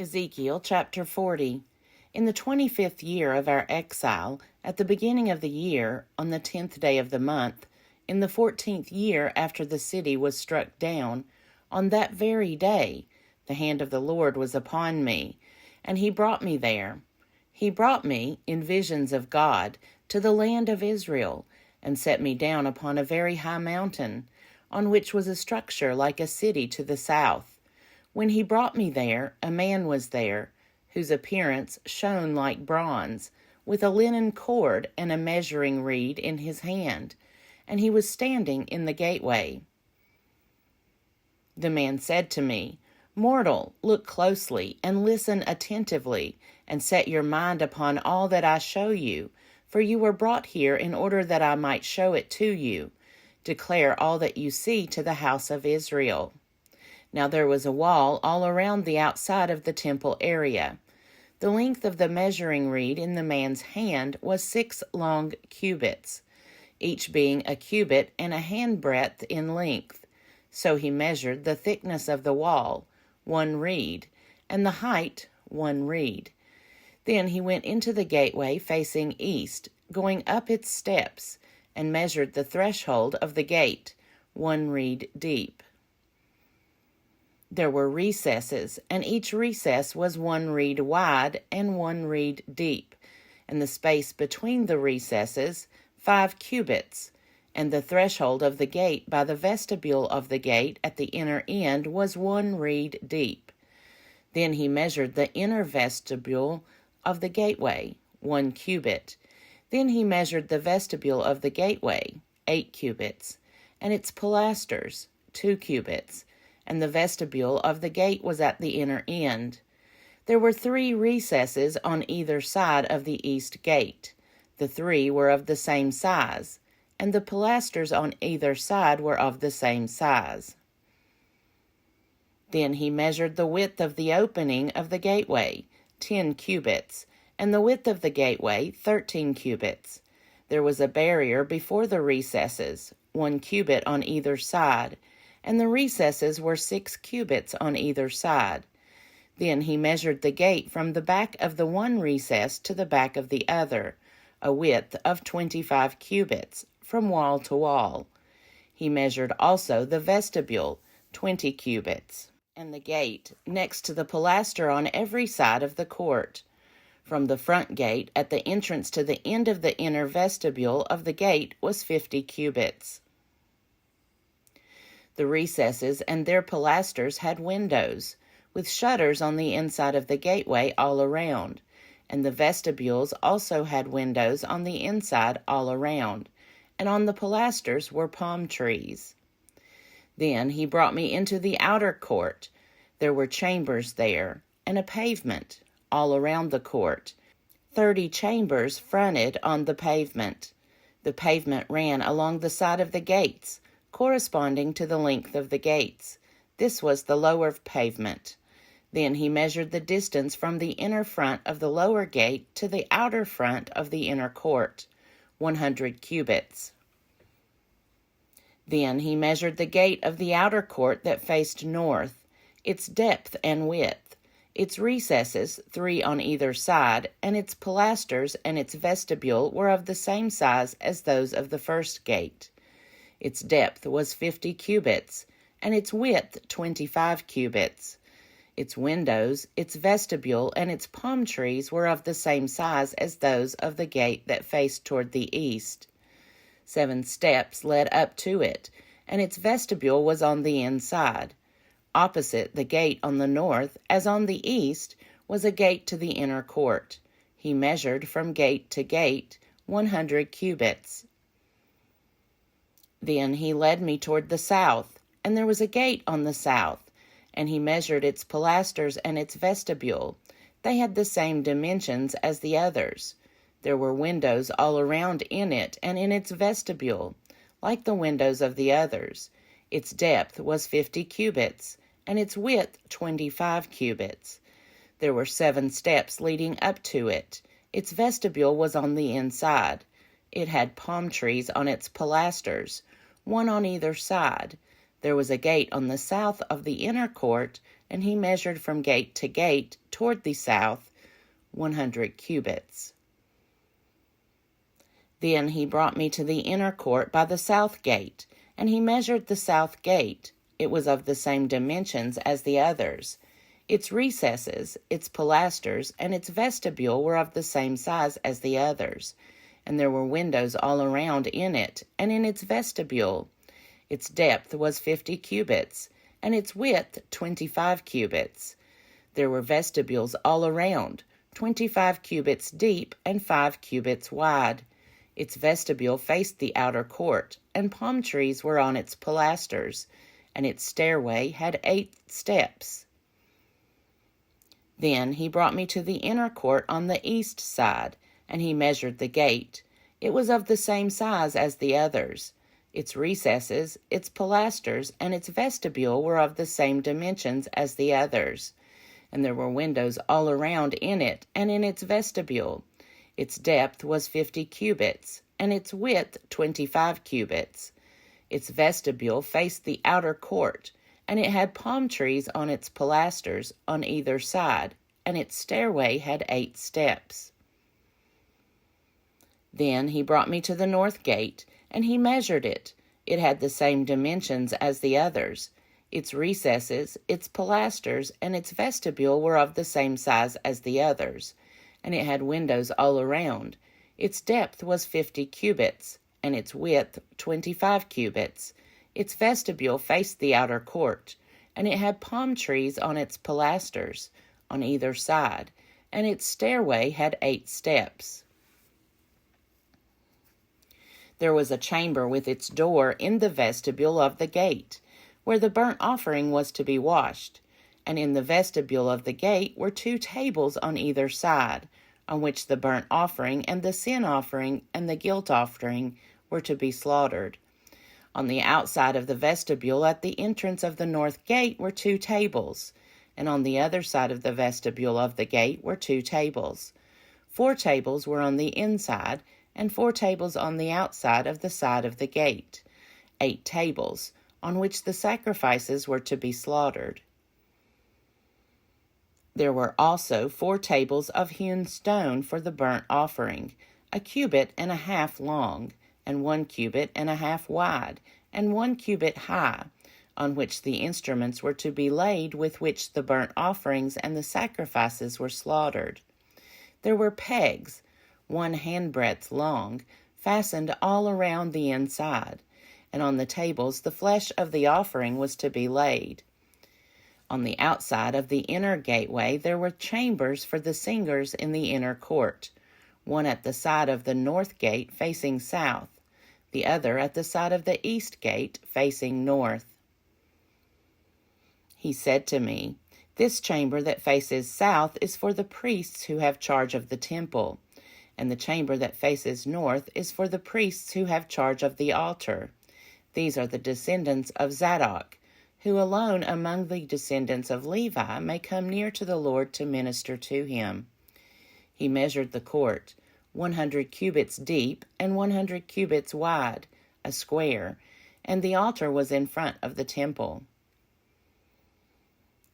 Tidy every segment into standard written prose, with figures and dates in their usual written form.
Ezekiel chapter 40. In the 25th year of our exile, at the beginning of the year, on the 10th day of the month, in the 14th year after the city was struck down, on that very day, the hand of the Lord was upon me, and he brought me there. He brought me, in visions of God, to the land of Israel, and set me down upon a very high mountain, on which was a structure like a city to the south. When he brought me there, a man was there, whose appearance shone like bronze, with a linen cord and a measuring reed in his hand, and he was standing in the gateway. The man said to me, "Mortal, look closely, and listen attentively, and set your mind upon all that I show you, for you were brought here in order that I might show it to you. Declare all that you see to the house of Israel." Now there was a wall all around the outside of the temple area. The length of the measuring reed in the man's hand was 6 long cubits, each being a cubit and a handbreadth in length. So he measured the thickness of the wall, 1 reed, and the height, 1 reed. Then he went into the gateway facing east, going up its steps, and measured the threshold of the gate, 1 reed deep. There were recesses, and each recess was 1 reed wide and 1 reed deep, and the space between the recesses 5 cubits, and the threshold of the gate by the vestibule of the gate at the inner end was 1 reed deep. Then he measured the inner vestibule of the gateway, 1 cubit. Then he measured the vestibule of the gateway, 8 cubits, and its pilasters, 2 cubits, and the vestibule of the gate was at the inner end. There were 3 recesses on either side of the east gate. The 3 were of the same size, and the pilasters on either side were of the same size. Then he measured the width of the opening of the gateway, 10 cubits, and the width of the gateway, 13 cubits. There was a barrier before the recesses, 1 cubit on either side, and the recesses were 6 cubits on either side. Then he measured the gate from the back of the one recess to the back of the other, a width of 25 cubits, from wall to wall. He measured also the vestibule, 20 cubits, and the gate next to the pilaster on every side of the court. From the front gate at the entrance to the end of the inner vestibule of the gate was 50 cubits. The recesses and their pilasters had windows, with shutters on the inside of the gateway all around, and the vestibules also had windows on the inside all around, and on the pilasters were palm trees. Then he brought me into the outer court. There were chambers there, and a pavement all around the court. 30 chambers fronted on the pavement. The pavement ran along the side of the gates, corresponding to the length of the gates. This was the lower pavement. Then he measured the distance from the inner front of the lower gate to the outer front of the inner court, 100 cubits. Then he measured the gate of the outer court that faced north, its depth and width, its recesses, 3 on either side, and its pilasters and its vestibule were of the same size as those of the first gate. Its depth was 50 cubits, and its width 25 cubits. Its windows, its vestibule, and its palm trees were of the same size as those of the gate that faced toward the east. 7 steps led up to it, and its vestibule was on the inside. Opposite the gate on the north, as on the east, was a gate to the inner court. He measured from gate to gate 100 cubits. Then he led me toward the south, and there was a gate on the south, and he measured its pilasters and its vestibule. They had the same dimensions as the others. There were windows all around in it and in its vestibule, like the windows of the others. Its depth was 50 cubits, and its width 25 cubits. There were 7 steps leading up to it. Its vestibule was on the inside. It had palm trees on its pilasters, 1 on either side. There was a gate on the south of the inner court, and he measured from gate to gate toward the south 100 cubits. Then he brought me to the inner court by the south gate, and he measured the south gate. It was of the same dimensions as the others. Its recesses, its pilasters, and its vestibule were of the same size as the others, and there were windows all around in it, and in its vestibule. Its depth was 50 cubits, and its width 25 cubits. There were vestibules all around, 25 cubits deep and 5 cubits wide. Its vestibule faced the outer court, and palm trees were on its pilasters, and its stairway had 8 steps. Then he brought me to the inner court on the east side, and he measured the gate. It was of the same size as the others. Its recesses, its pilasters, and its vestibule were of the same dimensions as the others, and there were windows all around in it and in its vestibule. Its depth was 50 cubits, and its width 25 cubits. Its vestibule faced the outer court, and it had palm trees on its pilasters on either side, and its stairway had 8 steps. Then he brought me to the north gate, and he measured it. It had the same dimensions as the others. Its recesses, its pilasters, and its vestibule were of the same size as the others, and it had windows all around. Its depth was 50 cubits, and its width 25 cubits. Its vestibule faced the outer court, and it had palm trees on its pilasters on either side, and its stairway had 8 steps. There was a chamber with its door in the vestibule of the gate, where the burnt offering was to be washed, and in the vestibule of the gate were 2 tables on either side, on which the burnt offering and the sin offering and the guilt offering were to be slaughtered. On the outside of the vestibule at the entrance of the north gate were 2 tables, and on the other side of the vestibule of the gate were 2 tables. 4 tables were on the inside, and 4 tables on the outside of the side of the gate. 8 tables, on which the sacrifices were to be slaughtered. There were also 4 tables of hewn stone for the burnt offering, 1.5 cubits long, and 1.5 cubits wide, and 1 cubit high, on which the instruments were to be laid with which the burnt offerings and the sacrifices were slaughtered. There were pegs, 1 handbreadth long, fastened all around the inside, and on the tables the flesh of the offering was to be laid. On the outside of the inner gateway there were chambers for the singers in the inner court, one at the side of the north gate facing south, the other at the side of the east gate facing north. He said to me, "This chamber that faces south is for the priests who have charge of the temple, and the chamber that faces north is for the priests who have charge of the altar. These are the descendants of Zadok, who alone among the descendants of Levi may come near to the Lord to minister to him." He measured the court, 100 cubits deep and 100 cubits wide, a square, and the altar was in front of the temple.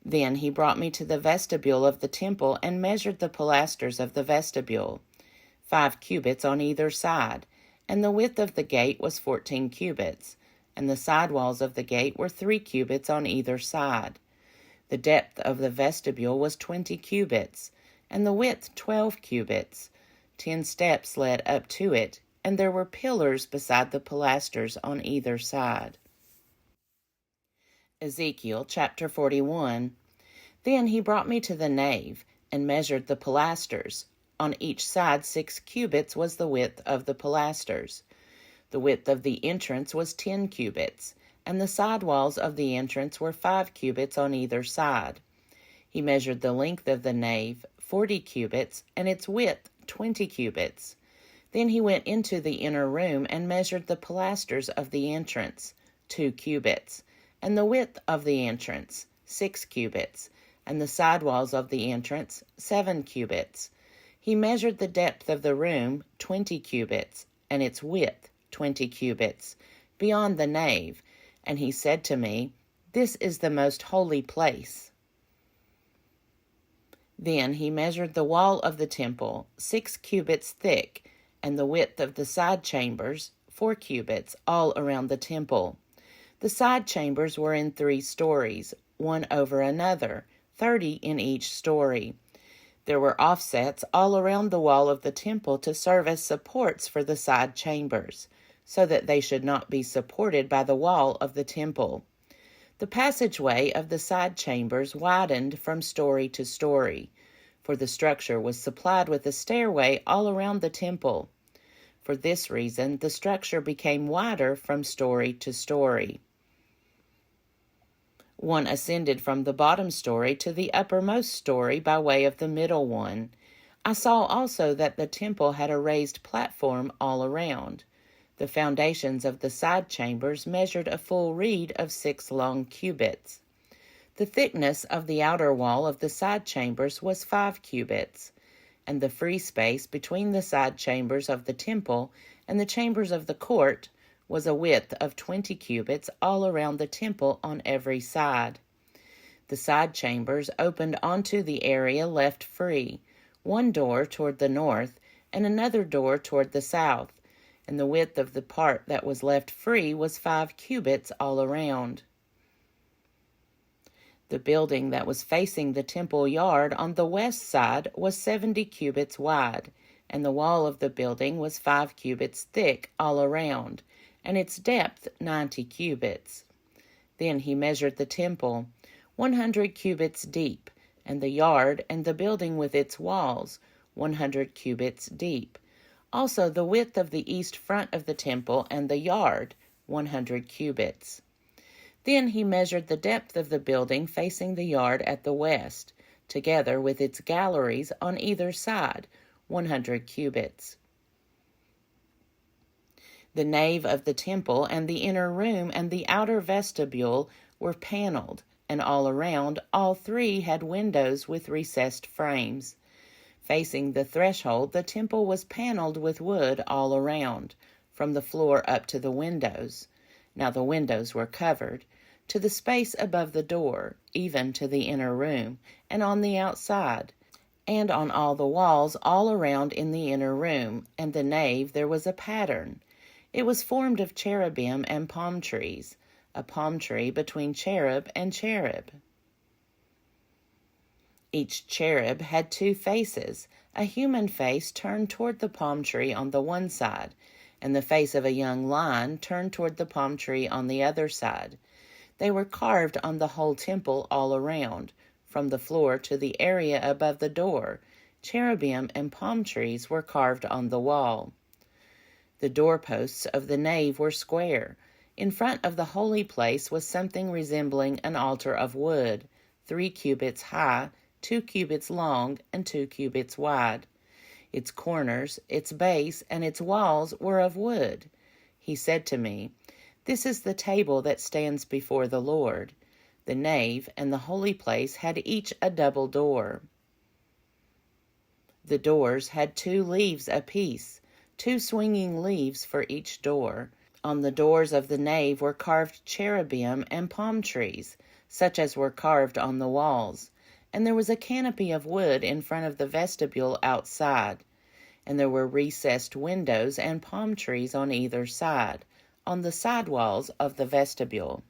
Then he brought me to the vestibule of the temple and measured the pilasters of the vestibule, 5 cubits on either side, and the width of the gate was 14 cubits, and the side walls of the gate were 3 cubits on either side. The depth of the vestibule was 20 cubits, and the width 12 cubits. 10 steps led up to it, and there were pillars beside the pilasters on either side. Ezekiel chapter 41. Then he brought me to the nave, and measured the pilasters. On each side 6 cubits was the width of the pilasters. The width of the entrance was 10 cubits, and the side walls of the entrance were 5 cubits on either side. He measured the length of the nave, 40 cubits, and its width 20 cubits. Then he went into the inner room and measured the pilasters of the entrance, 2 cubits, and the width of the entrance, 6 cubits, and the side walls of the entrance, 7 cubits. He measured the depth of the room, 20 cubits, and its width, 20 cubits, beyond the nave, and he said to me, "This is the most holy place." Then he measured the wall of the temple, 6 cubits thick, and the width of the side chambers, 4 cubits, all around the temple. The side chambers were in 3 stories, one over another, 30 in each story. There were offsets all around the wall of the temple to serve as supports for the side chambers, so that they should not be supported by the wall of the temple. The passageway of the side chambers widened from story to story, for the structure was supplied with a stairway all around the temple. For this reason, the structure became wider from story to story. One ascended from the bottom story to the uppermost story by way of the middle one. I saw also that the temple had a raised platform all around. The foundations of the side chambers measured a full reed of 6 long cubits. The thickness of the outer wall of the side chambers was 5 cubits, and the free space between the side chambers of the temple and the chambers of the court was a width of 20 cubits all around the temple on every side. The side chambers opened onto the area left free, one door toward the north and another door toward the south, and the width of the part that was left free was 5 cubits all around. The building that was facing the temple yard on the west side was 70 cubits wide, and the wall of the building was 5 cubits thick all around, and its depth 90 cubits. Then he measured the temple, 100 cubits deep, and the yard and the building with its walls, 100 cubits deep. Also the width of the east front of the temple and the yard, 100 cubits. Then he measured the depth of the building facing the yard at the west, together with its galleries on either side, 100 cubits. The nave of the temple and the inner room and the outer vestibule were paneled, and all around, all 3 had windows with recessed frames. Facing the threshold, the temple was paneled with wood all around, from the floor up to the windows. Now the windows were covered, to the space above the door, even to the inner room, and on the outside, and on all the walls all around in the inner room, and the nave there was a pattern. It was formed of cherubim and palm trees, a palm tree between cherub and cherub. Each cherub had 2 faces, a human face turned toward the palm tree on the one side, and the face of a young lion turned toward the palm tree on the other side. They were carved on the whole temple all around, from the floor to the area above the door. Cherubim and palm trees were carved on the wall. The doorposts of the nave were square. In front of the holy place was something resembling an altar of wood, 3 cubits high, 2 cubits long, and 2 cubits wide. Its corners, its base, and its walls were of wood. He said to me, "This is the table that stands before the Lord." The nave and the holy place had each a double door. The doors had 2 leaves apiece, 2 swinging leaves for each door. On the doors of the nave were carved cherubim and palm trees, such as were carved on the walls. And there was a canopy of wood in front of the vestibule outside. And there were recessed windows and palm trees on either side, on the side walls of the vestibule.